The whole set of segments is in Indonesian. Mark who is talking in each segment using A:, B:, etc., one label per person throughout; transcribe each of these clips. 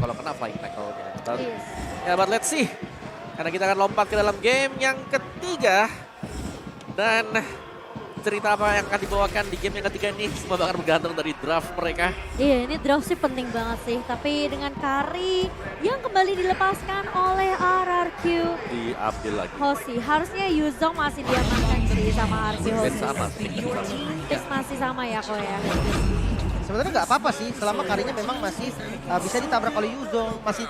A: kalau kena flying tackle-nya.
B: Yes.
A: Ya, but let's see. Karena kita akan lompat ke dalam game yang ketiga. Dan cerita apa yang akan dibawakan di game yang ketiga ini semua bakal bergantung dari draft mereka.
B: Iya, ini draft sih penting banget sih. Tapi dengan Kari yang kembali dilepaskan oleh RRQ.
A: Diambil lagi.
B: Hoshi, harusnya Yuzong masih diamankan sih sama RRQ
A: Dan
B: Hoshi.
A: sama.
B: Fix masih sama ya kok ya.
C: Sebenarnya nggak apa-apa sih, selama Karinya memang masih bisa ditabrak oleh Yuzong, masih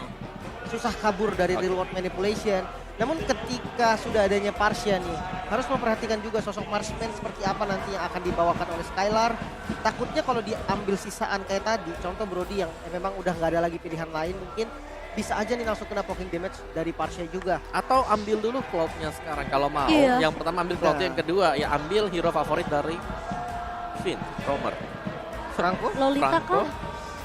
C: susah kabur dari reward manipulation. Namun ketika sudah adanya Parsia nih, harus memperhatikan juga sosok marksman seperti apa nanti yang akan dibawakan oleh Skylar. Takutnya kalau diambil sisaan kayak tadi, contoh Brody yang memang udah nggak ada lagi pilihan lain, mungkin bisa aja nih langsung kena poking damage dari Parsia juga.
A: Atau ambil dulu Cloud-nya sekarang kalau mau.
B: Iya.
A: Yang pertama ambil Cloud-nya, yang kedua ya ambil hero favorit dari Finn, Romer.
C: Franco,
B: Lolita kah?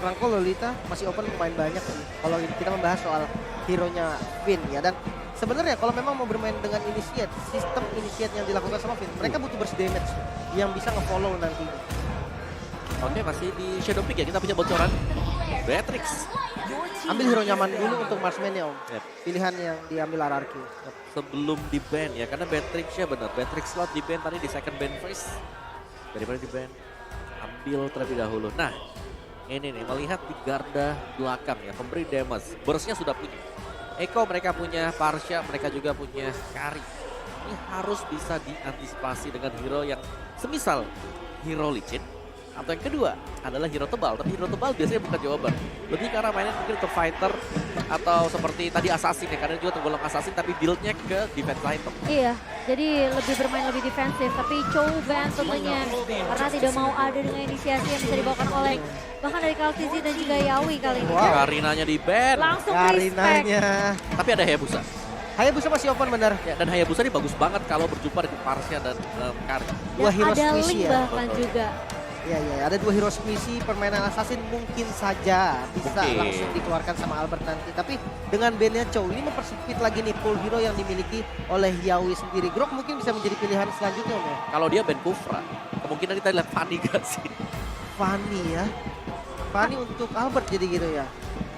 C: Franco Lolita masih open lumayan banyak sih. Kalau kita membahas soal hero-nya Finn ya, dan sebenarnya kalau memang mau bermain dengan initiate, sistem initiate yang dilakukan sama Finn, mereka butuh burst damage yang bisa nge-follow nantinya.
A: Oke, masih di Shadow Peak ya, kita punya bocoran. Beatrix.
C: Ambil hero nyaman dulu untuk marksman-nya Om.
A: Yep.
C: Pilihan yang diambil RRQ.
A: Sebelum di ban ya, karena Beatrix ya benar. Beatrix slot di ban tadi di second ban first. Daripada di ban, ambil terlebih dahulu. Nah, ini nih melihat di garda belakang ya, pemberi damage. Burst-nya sudah punya. Eko mereka punya, Parsia mereka juga punya, Kari. Ini harus bisa diantisipasi dengan hero yang semisal hero licin. Atau yang kedua adalah hero tebal, tapi hero tebal biasanya bukan jawaban. Lebih karena mainnya mungkin untuk fighter atau seperti tadi assassin ya, karena juga tergolong assassin tapi build-nya ke defense item.
B: Iya, jadi lebih bermain lebih defensif. Tapi Choban tentunya karena tidak mau ada dengan inisiasi yang bisa dibawakan oleh bahkan dari Kaltizi dan juga Yawi kali ini.
C: Wow.
A: Karinanya di ban,
B: Langsung respect.
C: Karinanya.
A: tapi ada Hayabusa.
C: Hayabusa masih open benar.
A: Ya, dan Hayabusa ini bagus banget kalau berjumpa dengan Parsia dan Kari.
C: Dua
B: Dan
C: hero
B: ada
C: squishy
B: link
C: ya.
B: bahkan juga.
C: Iya, iya, ada dua hero misi permainan assassin mungkin saja bisa
A: Mungkin.
C: langsung dikeluarkan sama Albert nanti. Tapi dengan bandnya Chow ini mempersempit lagi nih pool hero yang dimiliki oleh Yawi sendiri. Grok mungkin bisa menjadi pilihan selanjutnya Om ya.
A: Kalau dia ban Kufra, kemungkinan kita lihat Fanny gak sih?
C: Fanny ya. Fanny untuk Albert jadi gitu ya.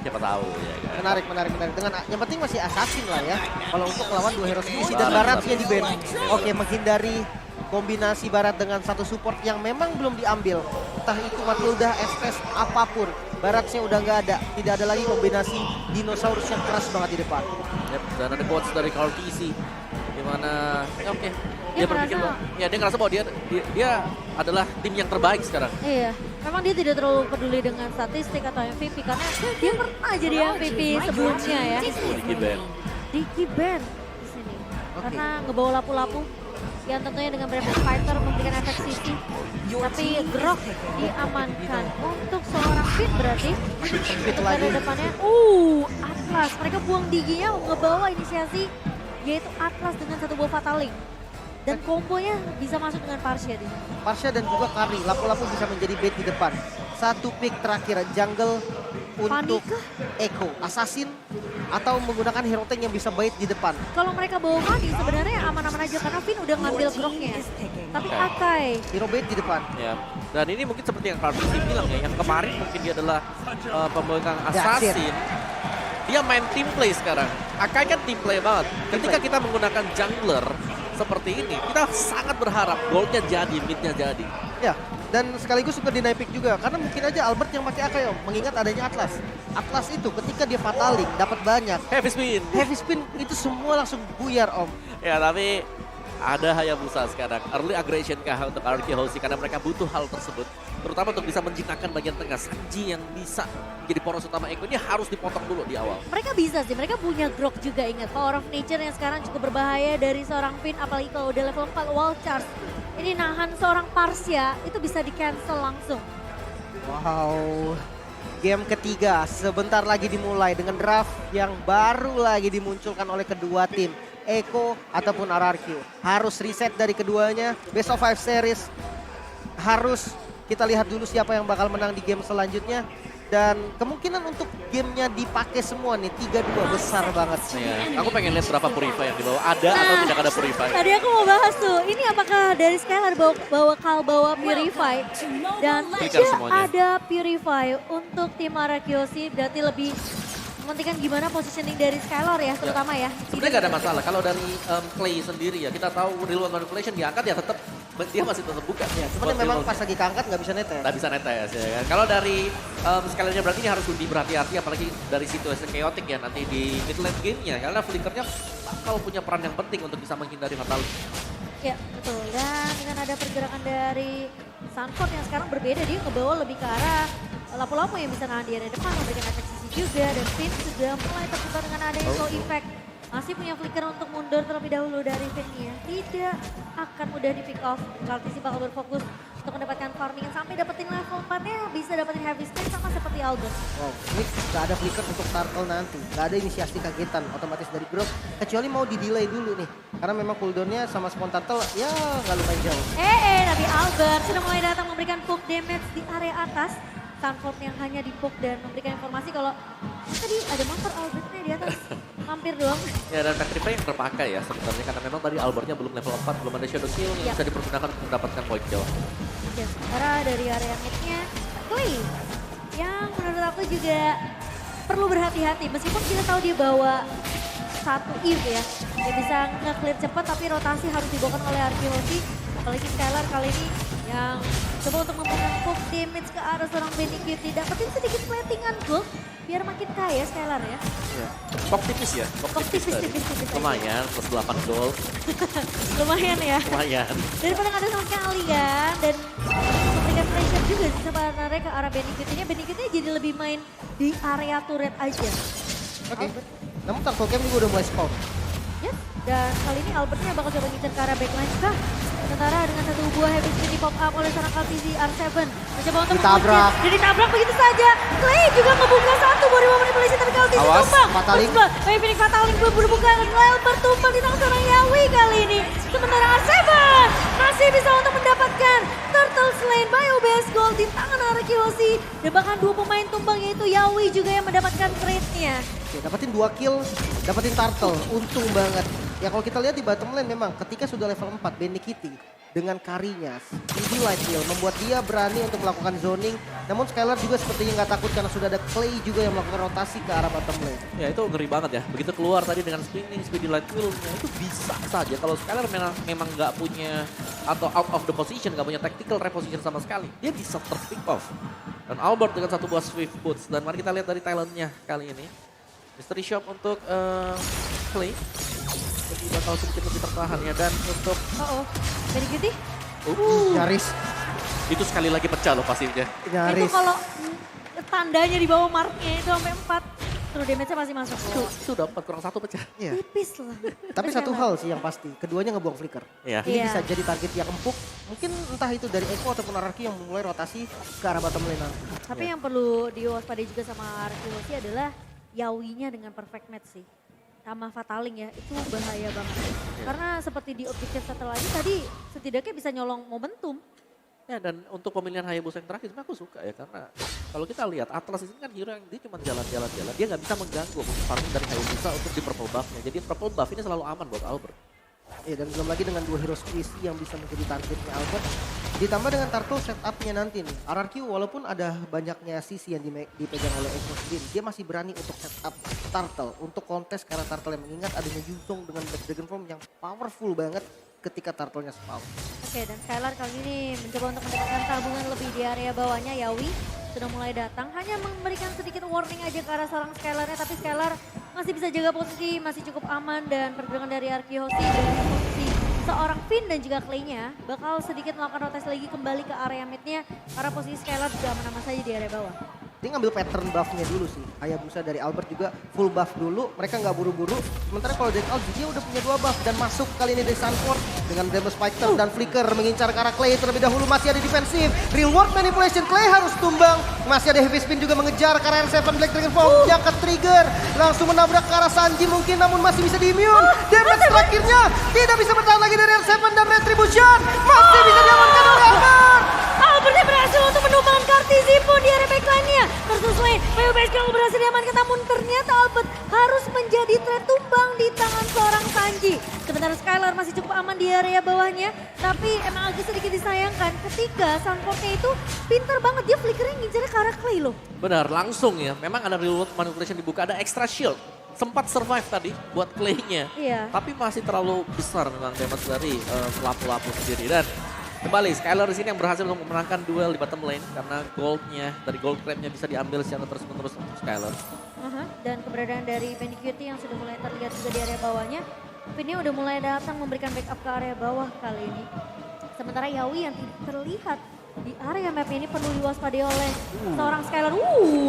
A: Siapa tahu ya kan.
C: Menarik, menarik, menarik. Dengan yang penting masih assassin lah ya. Kalau untuk lawan dua hero misi dan Baratnya di ban. Oke, menghindari kombinasi Barat dengan satu support yang memang belum diambil. Entah itu Matilda, SS, apapun. Baratnya udah nggak ada. Tidak ada lagi kombinasi dinosaurus yang keras banget di depan.
A: Yep, dan ada quotes dari Carl TC. Dimana, ya oke.
B: Dia
A: Dia berpikir
B: merasa-
A: bahwa, ya dia ngerasa bahwa dia adalah tim yang terbaik sekarang.
B: Iya, memang dia tidak terlalu peduli dengan statistik atau MVP karena dia pernah jadi MVP sebelumnya ya.
A: Ricky Ben.
B: Ricky Ben di sini.
C: Oke.
B: Karena ngebawa lapu-lapu yang tentunya dengan Brave Fighter memberikan efek sisi. Tapi Grok diamankan untuk seorang Fit berarti.
C: Fit
B: Untuk
C: lagi.
B: ada depannya, Atlas. Mereka buang diginya ngebawa inisiasi yaitu Atlas dengan satu buah Fataling. Dan kombonya bisa masuk dengan Parsia di sini.
C: Parsia dan juga Kari. Lapu-lapu bisa menjadi bait di depan. Satu pick terakhir jungle untuk
B: Panika?
C: Echo. Assassin atau menggunakan hero tank yang bisa bait di depan.
B: Kalau mereka bawa Fanny sebenarnya aman-aman aja karena Finn udah ngambil Groknya. Tapi Akai,
C: Hero bait di depan.
A: Ya, dan ini mungkin seperti yang Carl TC bilang ya, yang kemarin mungkin dia adalah pemegang
C: That's it.
A: assassin. Dia main team play sekarang. Akai kan team play banget. Ketika kita menggunakan jungler seperti ini, kita sangat berharap goldnya jadi, midnya jadi.
C: Ya, dan sekaligus super dynamic juga karena mungkin aja Albert yang pakai Akai Om, mengingat adanya Atlas. Atlas itu ketika dia fataling dapat banyak.
A: Heavy spin.
C: Heavy spin itu semua langsung buyar Om.
A: Ya, tapi ada Hayabusa sekarang. Early aggression kah untuk RRQ Hoshi karena mereka butuh hal tersebut. Terutama untuk bisa menjinakkan bagian tengah. Sanji yang bisa menjadi poros utama Eko ini harus dipotong dulu di awal.
B: mereka bisa sih, mereka punya Grok juga ingat. Power of Nature yang sekarang cukup berbahaya dari seorang Finn, apalagi kalau udah level 4 wall charge. Ini nahan seorang Parsia, itu bisa di cancel langsung.
C: Wow. Game ketiga sebentar lagi dimulai dengan draft yang baru lagi dimunculkan oleh kedua tim. Eko ataupun RRQ. Harus reset dari keduanya. Best of 5 series. Harus kita lihat dulu siapa yang bakal menang di game selanjutnya. Dan kemungkinan untuk gamenya dipakai semua nih. 3-2 besar banget.
A: Ya, aku pengen lihat berapa Purify yang dibawa. Ada atau tidak ada Purify.
B: Tadi aku mau bahas tuh, ini apakah dari Skylar bawa Purify dan
A: Flicker
B: tidak
A: semuanya.
B: ada Purify untuk tim Arakiosi, berarti lebih mementingkan gimana positioning dari Skylar ya, terutama ya.
A: Sebenarnya nggak ada masalah. Kalau dari Clay sendiri ya, kita tahu real world manipulation diangkat ya tetap dia masih tetap buka.
C: Ya, cuman memang pas lagi keangkat nggak bisa netes.
A: Nggak bisa netes ya kan. Kalau dari Skylarnya berarti ini harus lebih berhati-hati apalagi dari situasi chaotic ya nanti di mid lane game-nya. Karena flickernya bakal punya peran yang penting untuk bisa menghindari fatality.
B: Ya betul, dan dengan ada pergerakan dari Sanford yang sekarang berbeda, dia ngebawa lebih ke arah lapu-lapu yang bisa nahan di area depan, memberikan efek sisi juga, dan Finn sudah mulai terputar dengan adanya slow effect. Masih punya flicker untuk mundur terlebih dahulu dari Finn-nya. Tidak akan mudah di pick off. Kaltisi bakal berfokus untuk mendapatkan farming sampai dapetin level 4-nya, bisa dapetin heavy spin sama seperti Albert.
C: Wow, ini gak ada flicker untuk turtle nanti. Gak ada inisiasi kagetan otomatis dari Grok. Kecuali mau di-delay dulu nih. Karena memang cooldownnya sama spawn turtle ya gak lumayan jauh.
B: Tapi Albert sudah mulai datang memberikan poke damage di area atas. Sanford yang hanya di poke dan memberikan informasi kalau tadi ada monster Albertnya di atas. Mampir doang.
A: Ya dan Petrify yang terpakai ya sebenarnya karena memang tadi Albertnya belum level 4, belum ada Shadow Kill yang bisa dipergunakan untuk mendapatkan point kill.
B: Ya, sementara dari area mid-nya, Clay yang menurut aku juga perlu berhati-hati. Meskipun kita tahu dia bawa satu Eve ya, dia bisa nge-clear cepat tapi rotasi harus dibawakan oleh Arkeologi. Apalagi Skylar kali ini yang coba untuk memberikan poke damage ke arah seorang Benny Cutie. Dapetin sedikit platingan gold biar makin kaya Skylar ya.
A: Pop tipis ya, pop tipis tadi. Lumayan, plus 8 gold.
B: Lumayan ya.
A: Lumayan.
B: Daripada nggak ada sama sekali kan. Dan memberikan pressure juga sebenarnya ke arah Benny Cutie-nya. Benny Cutie jadi lebih main di area turret aja.
C: Oke. Namun turtle camp juga udah mulai spawn.
B: Ya, dan kali ini Albertnya bakal coba ngincer ke arah backline kah? Sementara dengan satu buah heavy spin di pop up oleh seorang Kaltisi R7. Mencoba untuk
C: Ditabrak.
B: Dan ditabrak begitu saja. Clay juga ngebuka satu body manipulation tapi Kaltisi
C: Awas,
B: tumbang.
C: Fataling.
B: Tapi Phoenix Fataling belum berbuka. Albert tumbang di tangan seorang Yawi kali ini. Sementara R7 masih bisa untuk mendapatkan Turtle Slain by OBS Gold di tangan Arkeologi. Dan bahkan dua pemain tumbang yaitu Yawi juga yang mendapatkan trade-nya.
C: Oke, dapetin 2 kill, dapetin turtle, untung banget. Ya kalau kita lihat di bottom lane memang ketika sudah level 4 Benny Kitty dengan karinya, Speedy Light Heal membuat dia berani untuk melakukan zoning. Namun Skylar juga sepertinya nggak takut karena sudah ada Clay juga yang melakukan rotasi ke arah bottom lane.
A: Ya itu ngeri banget ya, begitu keluar tadi dengan spinning, Speedy Light Heal-nya itu bisa saja. Kalau Skylar memang nggak punya atau out of the position, nggak punya tactical reposition sama sekali, dia bisa ter-pick off. Dan Albert dengan satu buah Swift Boots, dan mari kita lihat dari talentnya kali ini. Mystery Shop untuk Clay. Jadi bakal sedikit lebih tertahan ya. Dan untuk
B: Benny Cutie.
C: Nyaris,
A: itu sekali lagi pecah loh pastinya.
B: Itu
C: nyaris.
B: kalau tandanya di bawah marknya itu sampai 4. True damage-nya masih masuk.
A: Itu udah 4 kurang 1 pecah.
C: Iya.
B: Tipis lah.
C: Tapi satu hal sih yang pasti, keduanya ngebuang flicker.
A: Iya.
C: Ini
B: Iya.
C: bisa jadi target yang empuk. Mungkin entah itu dari Echo ataupun Araki yang mulai rotasi ke arah bottom lane nanti.
B: Tapi yang perlu diwaspadai juga sama Arkeologi adalah Yawinya dengan perfect match sih. Sama Fataling ya, itu bahaya banget. Karena seperti di objektif setelah ini tadi setidaknya bisa nyolong momentum.
A: Ya dan untuk pemilihan Hayabusa yang terakhir sebenarnya aku suka ya. Karena kalau kita lihat Atlas ini kan hero yang dia cuma jalan-jalan. Dia nggak bisa mengganggu farming dari Hayabusa untuk di purple buff-nya. Jadi purple buff ini selalu aman buat Albert.
C: Ya, dan belum lagi dengan 2 hero squeeze yang bisa menjadi targetnya Albert. Ditambah dengan turtle setup-nya nanti nih. RRQ walaupun ada banyaknya sisi yang dipegang oleh Echo sendiri, dia masih berani untuk setup turtle. Untuk kontes karena turtle yang mengingat adanya Yuzong dengan Black Dragon Form yang powerful banget ketika turtle-nya spawn.
B: Oke, dan Skylar kali ini mencoba untuk mendapatkan tabungan lebih di area bawahnya. Yawi sudah mulai datang, hanya memberikan sedikit warning aja ke arah seorang Skylarnya, tapi Skylar masih bisa jaga posisi, masih cukup aman, dan pergerakan dari Arkeologi dari posisi seorang Finn dan juga Clay-nya bakal sedikit melakukan rotasi lagi kembali ke area mid-nya, karena posisi Skylar juga aman-aman saja di area bawah.
C: Dia ngambil pattern buff-nya dulu sih. Hayabusa dari Albert juga full buff dulu. Mereka nggak buru-buru. Sementara kalau dari Albert dia udah punya 2 buff. Dan masuk kali ini dari Sanford. Dengan Damage Fighter dan Flicker mengincar ke arah Clay terlebih dahulu. Masih ada defensif. Real World Manipulation. Clay harus tumbang. Masih ada Heavy Spin juga mengejar ke arah R7 Black Dragon Form. Dia ke trigger. Langsung menabrak ke arah Sanji mungkin. Namun masih bisa di-immune. Damage terakhirnya tidak bisa bertahan lagi dari R7 dan Retribution. Masih bisa diamankan oleh Albert.
B: Albertnya berhasil berhasil untuk menumbangkan Kartisi pun di area backline-nya. Versus lane, Bayu Baskel berhasil diamankan namun ternyata Albert harus menjadi threat tumbang di tangan seorang Sanji. Sementara Skylar masih cukup aman di area bawahnya, tapi emang agak sedikit disayangkan ketika Sunfordnya itu pinter banget, dia flickernya ngincernya ke arah Clay loh.
A: Benar, langsung ya. Memang ada real world manipulation dibuka, ada extra shield. Sempat survive tadi buat Clay-nya.
B: Iya.
A: Tapi masih terlalu besar memang damage dari lapu-lapu sendiri. Dan kembali Skylar di sini yang berhasil untuk memenangkan duel di bottom lane. Karena goldnya, dari gold crab-nya bisa diambil secara terus-menerus untuk Skylar.
B: Dan keberadaan dari Bandicoot yang sudah mulai terlihat juga di area bawahnya. Vinny udah mulai datang memberikan backup ke area bawah kali ini. Sementara Yawi yang terlihat di area map ini perlu diwaspadai oleh seorang Skylar.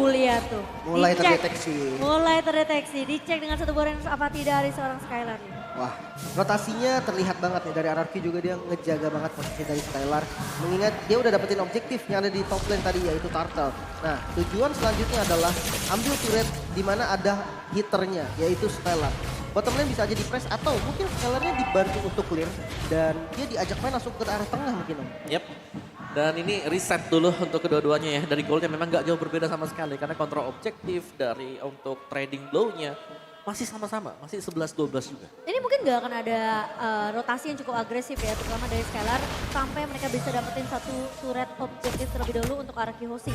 B: Lihat tuh.
C: Mulai
B: Dicek.
C: terdeteksi.
B: Mulai terdeteksi. Dicek dengan satu buah apati dari seorang Skylar.
C: Wah, rotasinya terlihat banget nih dari RRQ juga dia ngejaga banget posisi dari Skylar. Mengingat dia udah dapetin objektif yang ada di top lane tadi yaitu Turtle. Nah, tujuan selanjutnya adalah ambil turret di mana ada hitternya yaitu Skylar. Bottom lane bisa aja di press atau mungkin Skylarnya dibantu untuk clear dan dia diajak main langsung ke arah tengah mungkin Om.
A: Yep. Dan ini reset dulu untuk kedua-duanya ya. Dari goldnya memang gak jauh berbeda sama sekali. Karena kontrol objektif dari untuk trading blow-nya masih sama-sama. Masih 11-12 juga.
B: Ini mungkin gak akan ada rotasi yang cukup agresif ya, terutama dari Skylar. Sampai mereka bisa dapetin satu turret objektif terlebih dahulu untuk arah Kihoshi.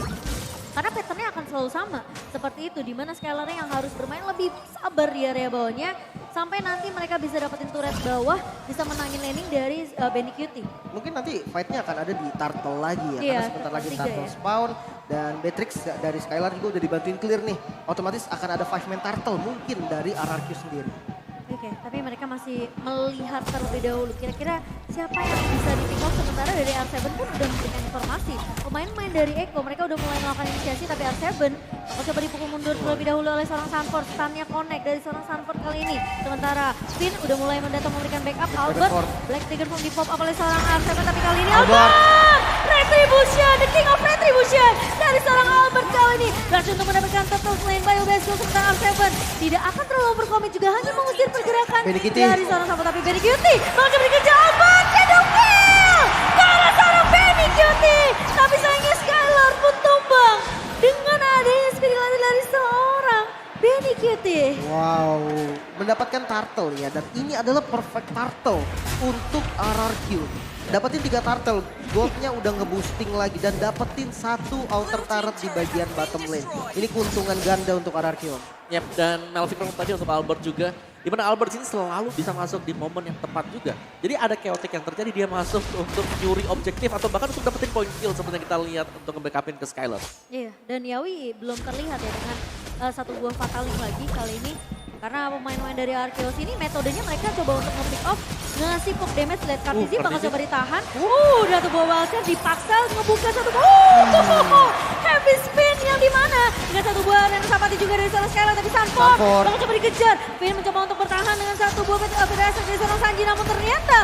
B: Karena patternnya akan selalu sama. Seperti itu, dimana Skylarnya yang harus bermain lebih sabar di area bawahnya. Sampai nanti mereka bisa dapetin turret bawah, bisa menangin laning dari Bandicoot.
C: Mungkin nanti fight-nya akan ada di Turtle lagi ya.
B: Iya,
C: Karena sebentar lagi
B: tiga
C: Turtle
B: ya.
C: spawn. Dan Beatrix dari Skylar juga udah dibantuin clear nih. Otomatis akan ada 5-man Turtle mungkin dari RRQ sendiri.
B: Oke, tapi mereka masih melihat terlebih dahulu. Kira-kira siapa yang bisa di-pick off, sementara dari R7 pun udah memberikan informasi. Pemain-pemain dari Echo, mereka udah mulai melakukan inisiasi, tapi R7 akan coba dipukul mundur terlebih dahulu oleh seorang Sanford. Stunnya connect dari seorang Sanford kali ini. Sementara Finn udah mulai mendatang memberikan backup. Albert, Black Trigger pun di-pop up oleh seorang R7, tapi kali ini Albert! Retribution, the king of retribution dari seorang Albert kali ini. Berhasil untuk mendapatkan turtle lane Bayu Baskel, sementara R7 tidak akan terlalu berkomit juga, hanya mengusir pergerakan
C: Bandicoot.
B: dari seorang Sanford. Tapi Bandicoot bakal dikejar Albert, shadow kill karena seorang Bandicoot. Tapi sayangnya Skylar pun tumbang dengan adanya speed lari dari seorang Bandicoot.
C: Wow, mendapatkan Turtle ya. Dan ini adalah perfect Turtle untuk RRQ. Dapetin 3 Turtle, goldnya udah ngeboosting lagi. Dan dapetin 1 outer turret di bagian bottom lane. Ini keuntungan ganda untuk RRQ.
A: Yep, dan Melvin tadi untuk Albert juga. Di mana Albert ini selalu bisa masuk di momen yang tepat juga. Jadi ada chaotic yang terjadi, dia masuk untuk nyuri objektif atau bahkan untuk dapetin point kill seperti yang kita lihat untuk nge-backupin ke Skylar.
B: Iya, dan Yawi belum terlihat ya dengan satu buah fataling lagi kali ini. Karena pemain-pemain dari Arkeos ini metodenya mereka coba untuk nge-pick off, ngasih poke damage, lihat Kartisi bakal coba ditahan. Udah tuh bawa wildcard dipaksa ngebuka satu heavy spin yang dimana dengan satu buah dan sapati juga dari seorang Skylar, tapi Sanford bakal coba dikejar. Finn mencoba untuk bertahan dengan satu buah PTS dari seorang Sanji, namun ternyata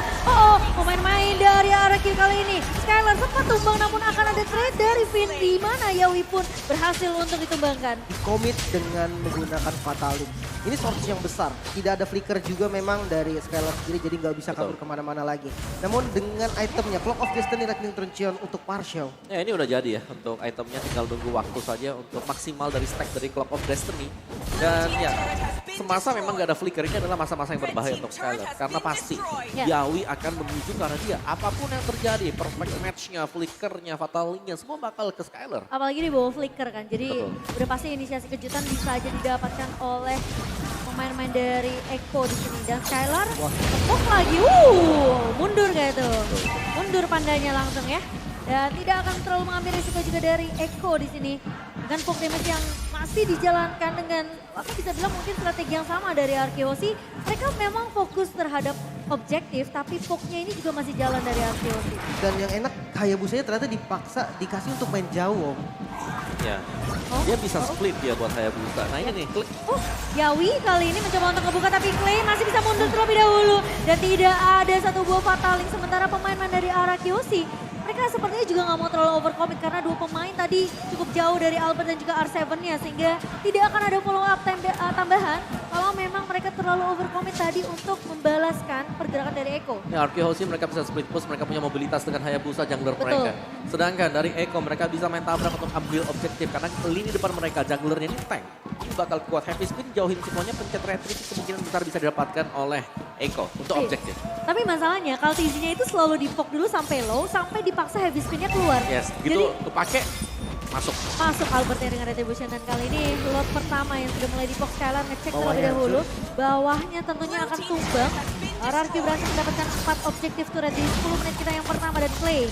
B: pemain-main dari RRQ kali ini Skylar sempat tumbang, namun akan ada trade dari Finn di mana Yawi pun berhasil untuk ditumbangkan.
C: Komit dengan menggunakan Fataling. Ini source yang besar, tidak ada flicker juga memang dari Skylar sendiri, jadi nggak bisa kabur kemana-mana lagi. Namun dengan itemnya Clock of Destiny Lightning Truncheon untuk partial.
A: Ya ini udah jadi ya untuk itemnya, tinggal nunggu waktu saja untuk maksimal dari stack dari Clock of Destiny. Dan ya semasa memang gak ada flicker, ini adalah masa-masa yang berbahaya untuk Skylar. Karena pasti Yawi akan menuju ke arah dia, apapun yang terjadi, perfect match-nya, flickernya, fatalingnya, semua bakal ke Skylar.
B: Apalagi di bawah flicker kan, jadi udah pasti inisiasi kejutan bisa aja didapatkan oleh pemain-pemain dari Echo di sini. Dan Skylar tepuk lagi, mundur kayak itu. Mundur pandanya langsung ya. Dan tidak akan terlalu mengambil risiko juga dari Echo di sini. Dengan poke damage yang masih dijalankan dengan, aku bisa bilang mungkin strategi yang sama dari Arkeosi. Mereka memang fokus terhadap objektif, tapi poke-nya ini juga masih jalan dari Arkeosi.
C: Dan yang enak, Hayabusanya ternyata dipaksa dikasih untuk main jauh.
A: Ya, dia bisa split ya buat Hayabusa. Nah ini nih, klik.
B: Yawi kali ini mencoba untuk ngebuka, tapi Clay masih bisa mundur terlebih dahulu. Dan tidak ada satu buah fataling, sementara pemain-pemain dari Arkeosi mereka sepertinya juga nggak mau terlalu overcommit karena dua pemain tadi cukup jauh dari Albert dan juga R7-nya, sehingga tidak akan ada follow up tambahan kalau memang mereka mereka terlalu overcommit tadi untuk membalaskan pergerakan dari Eko.
A: Ya, Arkehosi mereka bisa split push, mereka punya mobilitas dengan Hayabusa jungler
B: Betul.
A: mereka. Sedangkan dari Eko mereka bisa main tabrak untuk ambil objektif karena lini depan mereka junglernya ini tank. Ini bakal kuat. Heavy spin jauhin semuanya, pencet retreat kemungkinan besar bisa didapatkan oleh Eko untuk
B: Oke.
A: objektif.
B: Tapi masalahnya Kaltizinya itu selalu di-poke dulu sampai low, sampai dipaksa heavy spinnya keluar.
A: Yes,
B: Jadi
A: gitu kepake masuk.
B: masuk Albertnya dengan Retribution dan kali ini Lord pertama yang sudah mulai di-poke Skylar ngecek terlebih
C: Bawahnya
B: dahulu. Bawahnya tentunya akan tumbang. RRQ berhasil mendapatkan 4 objektif turret di 10 menit kita yang pertama dan Clay.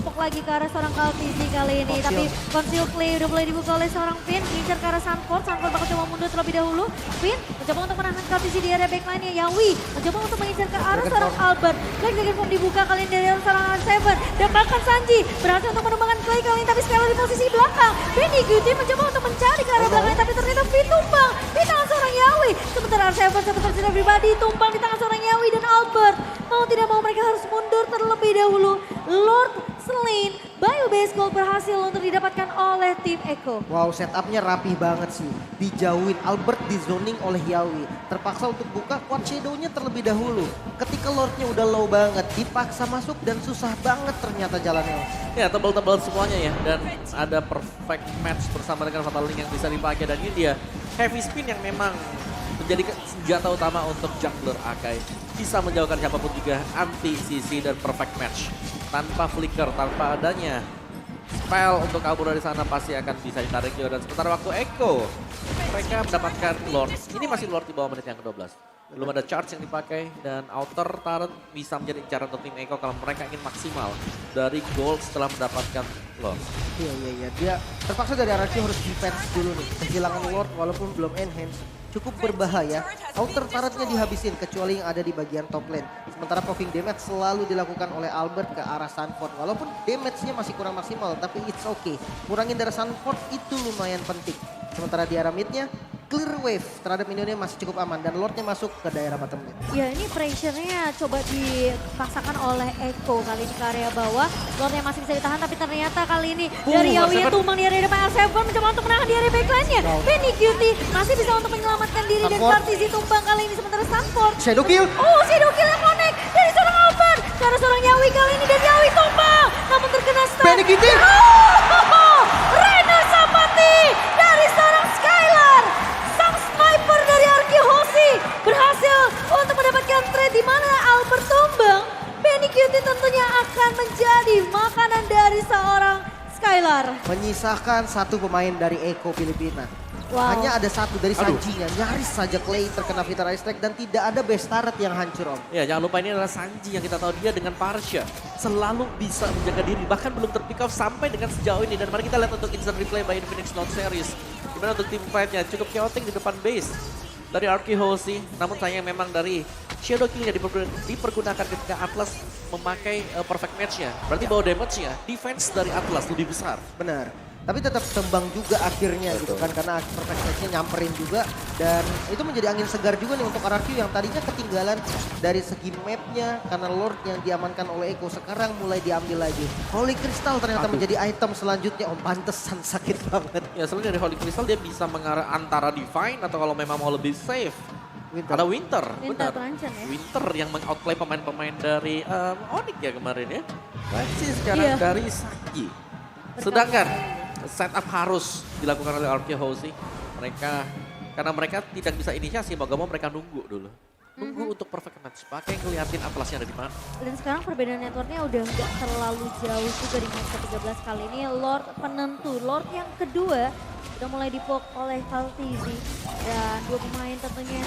B: Numpuk lagi ke arah seorang Kaltizi kali ini.
C: Conceal.
B: Tapi Conceal Clay udah mulai dibuka oleh seorang Finn. Ngincar ke arah Sanford. Sanford bakal coba mundur terlebih dahulu. Finn mencoba untuk menahan Kaltizi di area backline-nya. Yawi mencoba untuk mengincar ke arah seorang Albert. Clay Dragon Form dibuka kali ini dari seorang R7. Dan bahkan Sanji berhasil untuk menumbangkan Clay kali ini. Tapi Skylar di posisi belakang. Benny Guti mencoba untuk mencari ke arah belakang. Tapi ternyata Finn tumbang di tangan seorang Yawi. Sementara R7 seperti sudah pribadi tumbang di tangan seorang Yawi dan Albert. Mau tidak mau mereka harus mundur terlebih dahulu. Lord Slain, Bio Base Gold berhasil untuk didapatkan oleh tim Eko.
C: Wow, setupnya rapih banget sih. Dijauhin, Albert di zoning oleh Yawi. Terpaksa untuk buka quad shadow-nya terlebih dahulu. Ketika Lordnya udah low banget, dipaksa masuk dan susah banget ternyata jalannya.
A: Ya, tebal-tebal semuanya ya. Dan ada perfect match bersama dengan Fatal Link yang bisa dipakai. Dan ini dia heavy spin yang memang menjadi senjata utama untuk jungler Akai. Bisa menjauhkan siapapun juga anti CC dan perfect match. Tanpa flicker, tanpa adanya spell untuk kabur dari sana pasti akan bisa ditarik juga. Dan sementara waktu Eko, mereka mendapatkan Lord. Ini masih Lord di bawah menit yang ke-12. Belum ada charge yang dipakai dan outer turret bisa menjadi incaran untuk tim Eko kalau mereka ingin maksimal dari gold setelah mendapatkan Lord.
C: Iya. Dia terpaksa dari RRQ harus defense dulu nih. Kehilangan Lord walaupun belum enhance. Cukup berbahaya. Outer turretnya dihabisin kecuali yang ada di bagian top lane. Sementara poking damage selalu dilakukan oleh Albert ke arah Sanford. Walaupun damage-nya masih kurang maksimal tapi it's okay. Kurangin dari Sanford itu lumayan penting. Sementara di arah mid-nya clear wave terhadap minionnya masih cukup aman dan Lordnya masuk ke daerah bottom lane.
B: Ya ini pressure-nya coba dipaksakan oleh Eko kali ini ke area bawah. Lordnya masih bisa ditahan tapi ternyata kali ini dari Yawi yang tumbang di area depan R7 mencoba untuk menahan di area backline-nya. Benny Cutie masih bisa untuk menyelamatkan diri dan
C: Sanford.
B: Kartizi tumbang kali ini sementara Sanford.
C: Shadow kill.
B: Oh, Shadow Kill yang connect dari seorang Albert. Karena seorang Yawi kali ini dan Yawi tumbang. Namun terkena stun.
C: Benny Cutie.
B: Oh, Rena Sapati dari seorang Skylar. Sang sniper dari Arkehosi berhasil untuk mendapatkan trade di mana Albert tumbang. Benny Cutie tentunya akan menjadi makanan dari seorang Skylar.
C: Menyisakan satu pemain dari Eko Filipina.
B: Wow.
C: Hanya ada satu dari
A: Aduh.
C: Sanji-nya. Nyaris saja Clay terkena Vitalize Strike dan tidak ada base turret yang hancur om.
A: Ya, jangan lupa ini adalah Sanji yang kita tahu dia dengan Parsha selalu bisa menjaga diri, bahkan belum terpick off sampai dengan sejauh ini. Dan mari kita lihat untuk instant replay by Infinix Note Series. Gimana untuk tim fight-nya, cukup chaotic di depan base dari Arkehosi. Namun sayang memang dari Shadow Kill-nya dipergunakan ketika Atlas memakai perfect match-nya. Berarti bawa damage-nya, defense dari Atlas lebih besar.
C: Benar. Tapi tetap tembang juga akhirnya gitu kan karena perfect match-nya nyamperin juga dan itu menjadi angin segar juga nih untuk RRQ yang tadinya ketinggalan dari segi mapnya karena Lord yang diamankan oleh Eko sekarang mulai diambil lagi. Holy Crystal ternyata
A: Aduh.
C: menjadi item selanjutnya om, pantesan sakit banget.
A: Ya, selain dari Holy Crystal dia bisa mengarah antara Divine atau kalau memang mau lebih safe.
C: Winter.
A: Ada Winter,
B: Winter
A: benar.
B: terancam ya.
A: Winter yang meng-outplay pemain-pemain dari Onyx ya kemarin ya. Masih sekarang
B: Iya.
A: dari Sanji. Sedangkan setup harus dilakukan oleh Arkehosi. Karena mereka tidak bisa inisiasi, mau gak mau mereka nunggu dulu. Nunggu untuk perfect match, pakai ngeliatin Atlasnya ada di mana.
B: Dan sekarang perbedaan networknya udah nggak terlalu jauh juga di match ke-13 kali ini. Lord penentu, Lord yang kedua udah mulai dipoke oleh Kaltizi. Dan dua pemain tentunya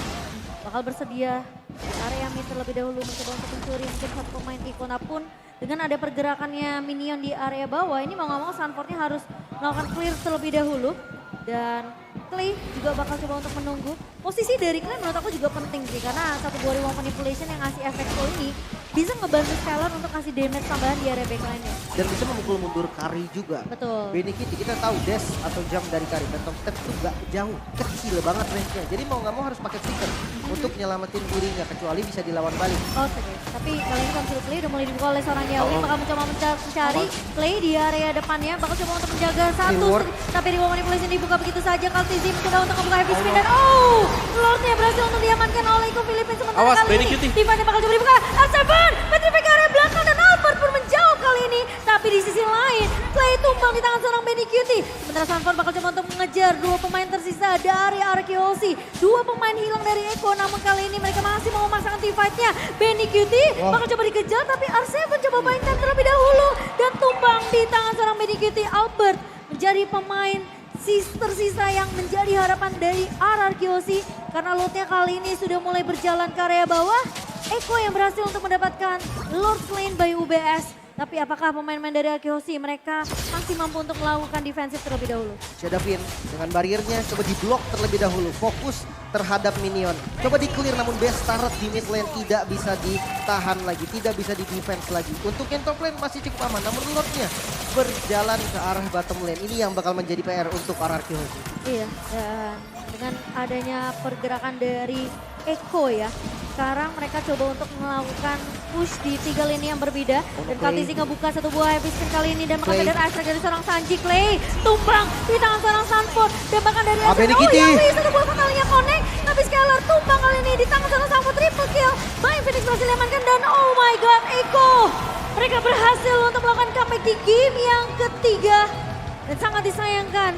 B: bakal bersedia di area mid terlebih dahulu mencoba untuk mencuri mungkin satu pemain Icona pun dengan ada pergerakannya minion di area bawah ini mau nggak mau Sanfordnya harus melakukan clear terlebih dahulu. Dan Clay juga bakal coba untuk menunggu. Posisi dari Clay menurut aku juga penting sih karena satu 2 manipulation yang ngasih efek full ini bisa ngebantu Skylar untuk kasih damage tambahan di area backline-nya.
C: Dan bisa memukul mundur Kari juga.
B: Betul.
C: Benny Kitty, kita tahu dash atau jump dari Kari. Phantom Step itu gak jauh, kecil banget range-nya. Jadi mau gak mau harus pakai flicker untuk nyelamatin dirinya, kecuali bisa dilawan balik.
B: Oke, tapi kali ini Konsil Clay udah mulai dibuka oleh seorang Yawi, bakal mencoba mencari Clay di area depannya, bakal coba untuk menjaga satu.
C: Reward.
B: Tapi Reward Manipulation dibuka begitu saja, Kaltizi mencoba untuk membuka heavy spin dan Lordnya berhasil untuk diamankan oleh Iko Philippines. Sementara
A: Awas,
B: kali
A: Benny
B: ini
A: Cutie.
B: Tifannya bakal coba dibuka, R7, Petrify ke area belakang dan Albert pun menjauh kali ini. Tapi di sisi lain, Clay tumbang di tangan seorang Benny Cutie. Sementara Sanford bakal coba untuk mengejar dua pemain tersisa dari RQOC. Dua pemain hilang dari Eko, namun kali ini mereka masih mau memasangkan team fight-nya. Benny Cutie bakal coba dikejar, tapi R7 coba mainkan terlebih dahulu. Dan tumbang di tangan seorang Benny Cutie. Albert menjadi pemain tersisa yang menjadi harapan dari RRQOC. Karena lootnya kali ini sudah mulai berjalan ke area bawah. Eko yang berhasil untuk mendapatkan Lord Lane by UBS. Tapi apakah pemain-pemain dari RQOC mereka masih mampu untuk melakukan defensif terlebih dahulu?
C: Shadowin dengan bariernya coba diblok terlebih dahulu, fokus terhadap minion. Coba di-clear namun base turret di mid lane tidak bisa ditahan lagi, tidak bisa di-defense lagi. Untuk yang top lane masih cukup aman, namun Lordnya berjalan ke arah bottom lane. Ini yang bakal menjadi PR untuk RRQOC.
B: Iya, dan dengan adanya pergerakan dari Eko ya, sekarang mereka coba untuk melakukan push di 3 lini yang berbeda. Dan Kaltizi ngebuka satu buah heavy spin kali ini dan mengambil dari astrek dari seorang Sanji. Clay tumbang di tangan seorang Sanford dan bahkan dari
C: Benny
B: astrek.
C: Kitty.
B: Yawi satu buah kalinya connect, tapi Skylar tumbang kali ini di tangan seorang Sanford. Triple kill, main Phoenix berhasil diamankan dan oh my god, Eko. Mereka berhasil untuk melakukan comeback di game yang ketiga. Dan sangat disayangkan,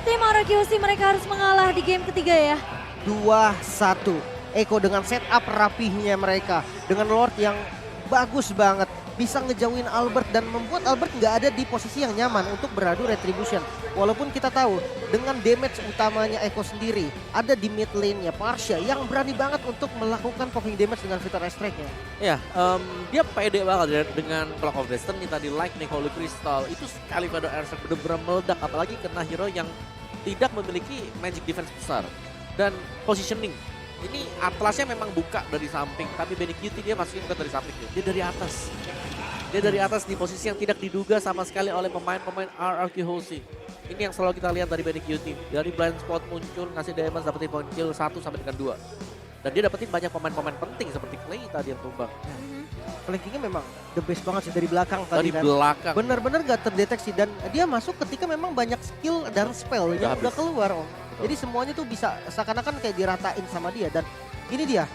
B: tim RQOC mereka harus mengalah di game ketiga ya.
C: 2-1. Eko dengan setup rapihnya mereka. Dengan Lord yang bagus banget. Bisa ngejauhin Albert dan membuat Albert nggak ada di posisi yang nyaman untuk beradu retribution. Walaupun kita tahu dengan damage utamanya Eko sendiri ada di mid lane-nya Parsha yang berani banget untuk melakukan popping damage dengan Vital Strike-nya.
A: Ya, dia pede banget ya dengan Clock of Destiny tadi, Lightning, Holy Crystal. Itu sekali pada Airstrike bener-bener meledak, apalagi kena hero yang tidak memiliki magic defense besar. Dan positioning, ini Atlasnya memang buka dari samping, tapi Benny Cutie dia masih bukan dari samping, dia dari atas. Dia dari atas di posisi yang tidak diduga sama sekali oleh pemain-pemain RRQOC. Ini yang selalu kita lihat dari Benny Cutie. Dari blind spot muncul, ngasih damage, dapetin point kill 1 sampai dengan 2. Dan dia dapetin banyak pemain-pemain penting seperti Clay tadi yang tumbang.
C: Flankingnya memang the best banget sih dari belakang tadi
A: Dari
C: kan.
A: belakang.
C: Bener-bener gak terdeteksi dan dia masuk ketika memang banyak skill dan spell yang udah keluar om. Jadi semuanya tuh bisa seakan-akan kayak diratain sama dia dan ini dia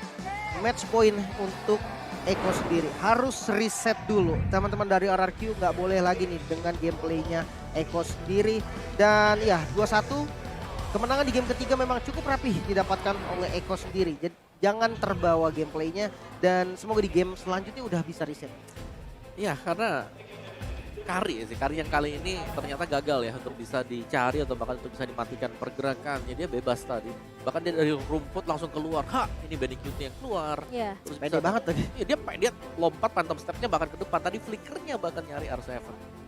C: match point untuk Eko sendiri. Harus reset dulu. Teman-teman dari RRQ nggak boleh lagi nih dengan gameplaynya Eko sendiri. Dan ya 2-1 kemenangan di game ketiga memang cukup rapih didapatkan oleh Eko sendiri. Jadi jangan terbawa gameplaynya dan semoga di game selanjutnya udah bisa reset.
A: Iya, karena Kari yang kali ini ternyata gagal ya untuk bisa dicari atau bahkan untuk bisa dimatikan pergerakannya. Dia bebas tadi. Bahkan dia dari rumput langsung keluar. Ini Benny Cutie yang keluar.
B: Iya.
A: Terus
C: Pede banget tadi.
A: Iya, dia lompat phantom step-nya bahkan ke depan. Tadi flickernya bahkan nyari R7.
C: Iya,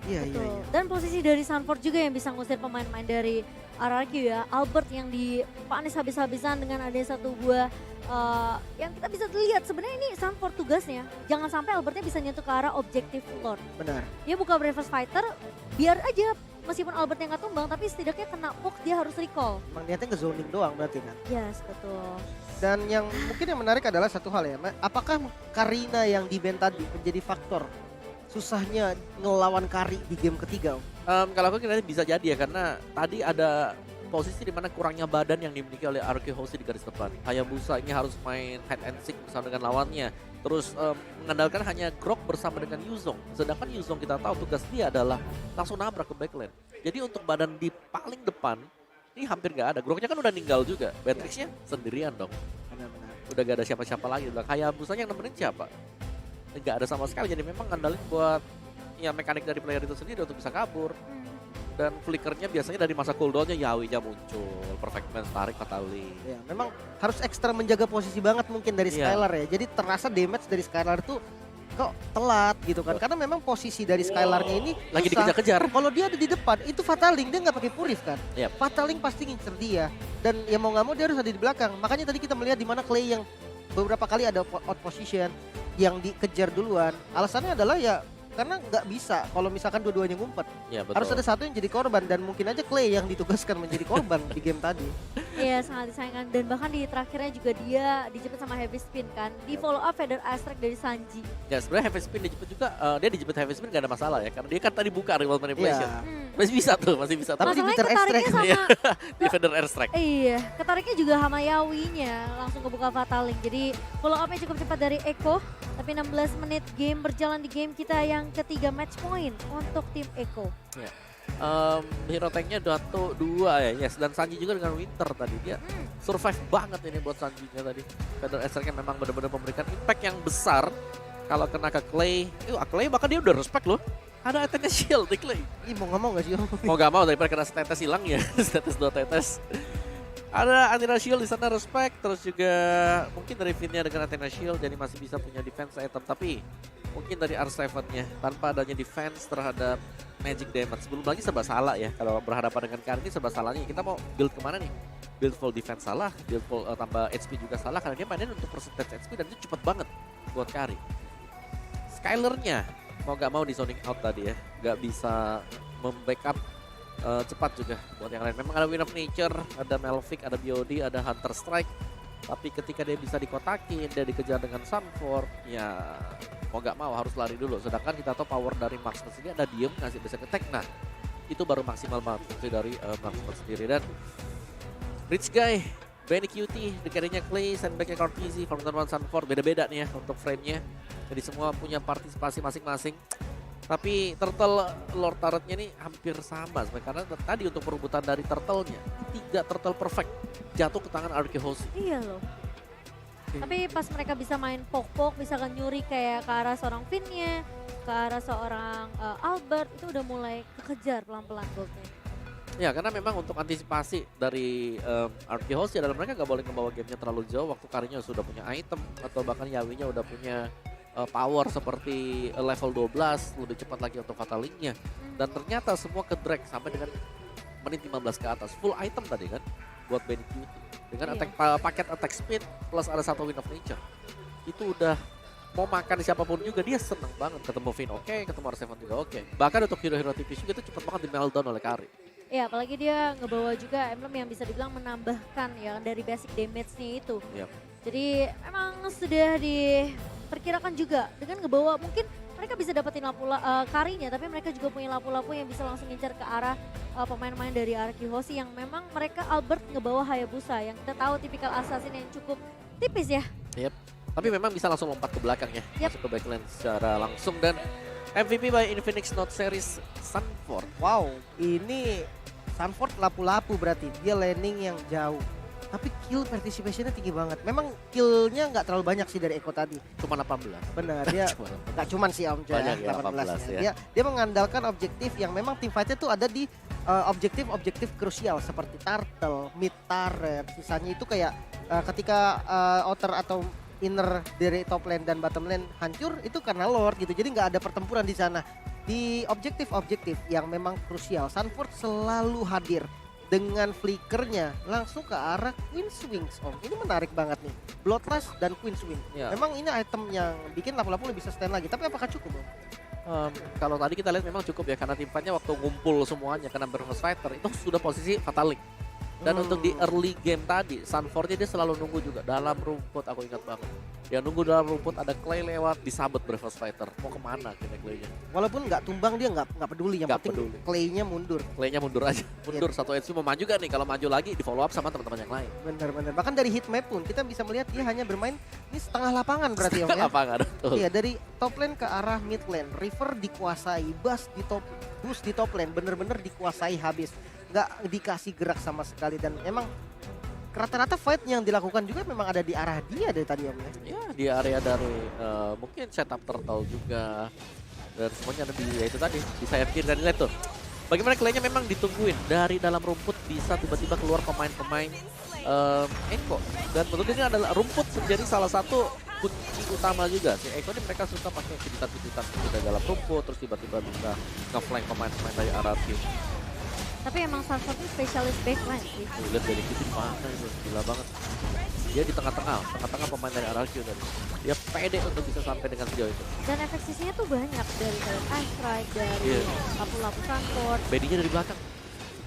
C: iya,
B: Betul.
C: iya.
B: Dan posisi dari Sanford juga yang bisa ngusir pemain-pemain dari RRQ ya. Albert yang dipanis habis-habisan dengan ada satu buah yang kita bisa lihat sebenarnya ini Sanford tugasnya. Jangan sampai Albertnya bisa nyentuh ke arah objektif Lord.
C: Benar.
B: Dia buka Breakfast Fighter, biar aja meskipun Albertnya nggak tumbang tapi setidaknya kena poke dia harus recall.
C: Emang niatnya nge-zoning doang berarti kan.
B: Yes, betul.
C: Dan yang mungkin yang menarik adalah satu hal ya. Apakah Karina yang di-ban tadi menjadi faktor susahnya ngelawan Kari di game ketiga om?
A: Kalau aku kira bisa jadi ya, karena tadi ada posisi di mana kurangnya badan yang dimiliki oleh RQOC di garis depan. Hayabusa ini harus main hide and seek bersama dengan lawannya. Terus mengandalkan hanya Grok bersama dengan Yuzong. Sedangkan Yuzong kita tahu tugas dia adalah langsung nabrak ke backline. Jadi untuk badan di paling depan ini hampir gak ada. Groknya kan udah ninggal juga. Beatrixnya sendirian dong.
C: Benar-benar.
A: Udah gak ada siapa-siapa lagi. Hayabusanya yang nemenin siapa? Gak ada sama sekali. Jadi memang ngandalin buat ya mekanik dari player itu sendiri untuk bisa kabur. Dan flickernya biasanya dari masa cooldownnya Yawinya muncul, perfect man tarik Fatali.
C: Ya, memang harus ekstra menjaga posisi banget mungkin dari
A: Iya.
C: Skylar ya. Jadi terasa damage dari Skylar tuh kok telat gitu kan. Karena memang posisi dari Skylarnya ini
A: Lagi
C: susah.
A: dikejar-kejar.
C: Kalau dia ada di depan itu Fataling, dia nggak pakai Purif kan.
A: Yep.
C: Fataling pasti ngincer dia. Dan ya mau nggak mau dia harus ada di belakang. Makanya tadi kita melihat di mana Clay yang beberapa kali ada out position. yang dikejar duluan. Alasannya adalah ya karena nggak bisa kalau misalkan dua-duanya ngumpet.
A: Ya, betul.
C: Harus ada satu yang jadi korban dan mungkin aja Clay yang ditugaskan menjadi korban di game tadi.
B: Iya, sangat disayangkan. Dan bahkan di terakhirnya juga dia dijemput sama heavy spin kan. Di follow up Feather Astrek dari Sanji.
A: Ya sebenarnya heavy spin dijemput juga, dia dijemput heavy spin gak ada masalah ya. Karena dia kan tadi buka Remote Manipulation.
C: Iya.
A: Masih bisa tuh, masih bisa.
C: Tapi
A: Tapi
C: di
B: Masalahnya
C: Bitter
B: ketariknya
C: Extract.
A: Iya.
B: sama
A: di Feather Airstrike.
B: iya, ketariknya juga sama Yawinya langsung kebuka Fatal Link. Jadi follow up-nya cukup cepat dari Eko. Tapi 16 menit game berjalan di game kita yang ketiga, match point untuk tim Eko.
A: Hero tanknya Dato 2 ya, yes. Dan Sanji juga dengan Winter tadi. Dia survive banget ini buat Sanjinya tadi. Feather Airstrike memang benar-benar memberikan impact yang besar. Kalau kena ke Clay, Clay bahkan dia udah respect loh. Ada attack shield di Clay.
C: Ih, mau nggak mau nggak sih Om?
A: Mau gak mau daripada kena tetes hilang ya, tetes 2 tetes. Ada Athena Shield di sana respect, terus juga mungkin dari Vinnya dengan Athena Shield jadi masih bisa punya defense item, tapi mungkin dari R7-nya tanpa adanya defense terhadap magic damage. Belum lagi serba salah ya, kalau berhadapan dengan Karin ini serba salahnya. Kita mau build kemana nih? Build full defense salah, build full tambah HP juga salah karena dia mainin untuk percentage HP dan itu cepet banget buat Karin. Skylernya mau gak mau di zoning out tadi ya, gak bisa membackup cepat juga buat yang lain. Memang ada Wind of Nature, ada Melvick, ada BOD, ada Hunter Strike. Tapi ketika dia bisa dikotakin, dia dikejar dengan Sunford, ya mau gak mau harus lari dulu. Sedangkan kita tahu power dari Marksman sendiri ada diem, ngasih basic attack. Nah, itu baru maksimal banget fungsi dari Marksman sendiri. Dan Rich Guy, Benny Cutie, dekarinya Clay, sandbagnya Cortese, Formula 1 Sunford, beda-beda nih ya untuk frame-nya. Jadi semua punya partisipasi masing-masing. Tapi Turtle Lord Turret-nya ini hampir sama sebenarnya. Karena tadi untuk perebutan dari Turtle-nya, 3 Turtle perfect jatuh ke tangan Arkehosi.
B: Iya loh. Tapi pas mereka bisa main pok-pok, misalkan nyuri kayak ke arah seorang Vinnya, ke arah seorang Albert, itu udah mulai kekejar pelan-pelan goldnya.
A: Ya karena memang untuk antisipasi dari Arkehosi adalah mereka gak boleh membawa gamenya terlalu jauh waktu Karinnya sudah punya item atau bahkan Yawinya udah punya power seperti level 12 lebih cepat lagi untuk Fatal Link-nya. Dan ternyata semua ke drag sampai dengan menit 15 ke atas. Full item tadi kan buat Benny Cutie. Dengan attack, paket attack speed plus ada satu Wind of Nature. Itu udah mau makan siapapun juga dia seneng banget. Ketemu Vin oke, ketemu R7 juga oke. Bahkan untuk hero-hero tipis juga itu cepat banget di meltdown oleh Karin.
B: Ya apalagi dia ngebawa juga emblem yang bisa dibilang menambahkan ya dari basic damage-nya itu.
A: Yep.
B: Jadi emang sudah diperkirakan juga dengan ngebawa mungkin mereka bisa dapetin Karinnya, tapi mereka juga punya lapu-lapu yang bisa langsung ngincar ke arah pemain-pemain dari Arkehosi yang memang mereka Albert ngebawa Hayabusa yang kita tahu tipikal assassin yang cukup tipis ya.
A: Yep. Tapi memang bisa langsung lompat ke belakang ya,
B: Yep.
A: masuk ke backline secara langsung. Dan MVP by Infinix Note Series Sunford.
C: Wow, ini Sunford lapu-lapu berarti. Dia landing yang jauh. Tapi kill participationnya tinggi banget. Memang killnya nggak terlalu banyak sih dari Eko tadi.
A: Cuma 18.
C: Benar, dia
A: Cuma 18.
C: nggak cuman sih Om Joy,
A: Banyak ya,
C: 18
A: 18
C: ya. Dia mengandalkan objektif yang memang tim fightnya tuh ada di objektif-objektif krusial seperti turtle, mid turret. Sisanya itu kayak ketika outer atau inner dari top lane dan bottom lane hancur itu karena lord gitu. Jadi nggak ada pertempuran di sana. Di objektif-objektif yang memang krusial, Sunford selalu hadir dengan flickernya langsung ke arah Queen's Wings. Om, ini menarik banget nih. Bloodlust dan Queen's Wings.
A: Ya.
C: Memang ini item yang bikin lapu-lapu lebih sustain lagi. Tapi apakah cukup, Om?
A: Kalau tadi kita lihat memang cukup ya karena tim fightnya waktu ngumpul semuanya kena Breakfast Fighter itu sudah posisi Fatal Link. Dan untuk di early game tadi, Sunfordnya dia selalu nunggu juga dalam rumput, aku ingat banget. Dia nunggu dalam rumput, ada Clay lewat, disabet Breakfast Fighter. Mau kemana kira Clay-nya?
C: Walaupun nggak tumbang dia nggak peduli. Yang
A: Nggak
C: penting
A: peduli.
C: Clay-nya mundur.
A: Clay-nya mundur aja, mundur satu HP mau maju gak nih? Kalau maju lagi di follow up sama teman-teman yang lain.
C: Bener-bener. Bahkan dari hitmap pun kita bisa melihat dia hanya bermain ini setengah lapangan berarti Om ya.
A: Lapangan, betul.
C: Iya, dari top lane ke arah mid lane. River dikuasai, Boost di top lane bener-bener dikuasai habis. Nggak dikasih gerak sama sekali dan emang rata-rata fight yang dilakukan juga memang ada di arah dia dari tadi Om ya.
A: Ya di area dari mungkin setup turtle juga dan semuanya ada di ya itu tadi di sayap kiri dan lihat tuh bagaimana Clay-nya memang ditungguin dari dalam rumput bisa tiba-tiba keluar pemain-pemain Eko dan menurut ini adalah rumput menjadi salah satu kunci utama juga si Eko ini mereka suka pakai kejutan-kejutan di dalam rumput terus tiba-tiba bisa nge-flank pemain-pemain dari arah tim.
B: Tapi emang Sunford ini spesialis backline sih.
A: Lihat dari kita mana itu gila banget. Dia di tengah-tengah pemain dari RRQ tadi. Dia pede untuk bisa sampai dengan sejauh itu.
B: Dan efek sisinya tuh banyak dari Ice Strike, dari
A: Iya.
B: lapu-lapu Sanford.
A: Benny-nya dari belakang.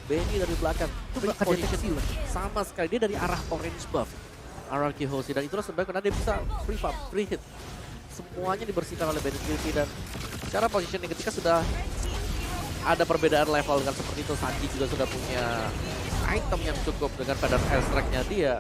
A: Benny dari belakang.
C: Itu
A: Free
C: bakal
A: position.
C: deteksi loh.
A: Sama sekali, dia dari arah orange buff. RRQ Hoshi, dan itulah sebenarnya karena dia bisa free farm, free hit. Semuanya dibersihkan oleh Benny Kirby, dan secara positioning ketika sudah ada perbedaan level dengan seperti itu, Sanji juga sudah punya item yang cukup dengan Feather Airstrike-nya dia.